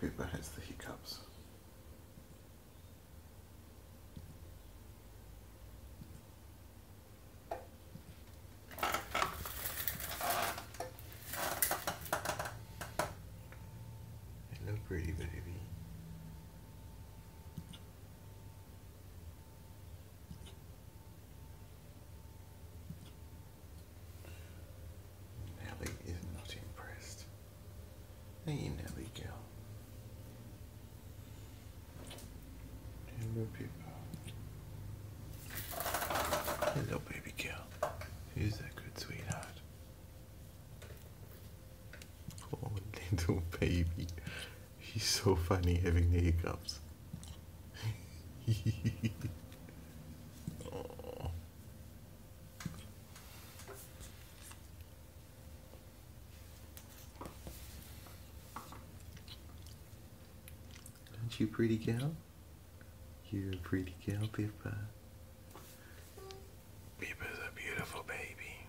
Pippa has the hiccups. Hello, pretty baby. Nelly is not impressed. Hey, Nelly girl. Hello, Pippa. Hello, baby girl. Who's that good sweetheart? Oh, little baby. He's so funny having the hiccups. Oh. Aren't you a pretty girl? You're a pretty girl, Pippa. Pippa's a beautiful baby.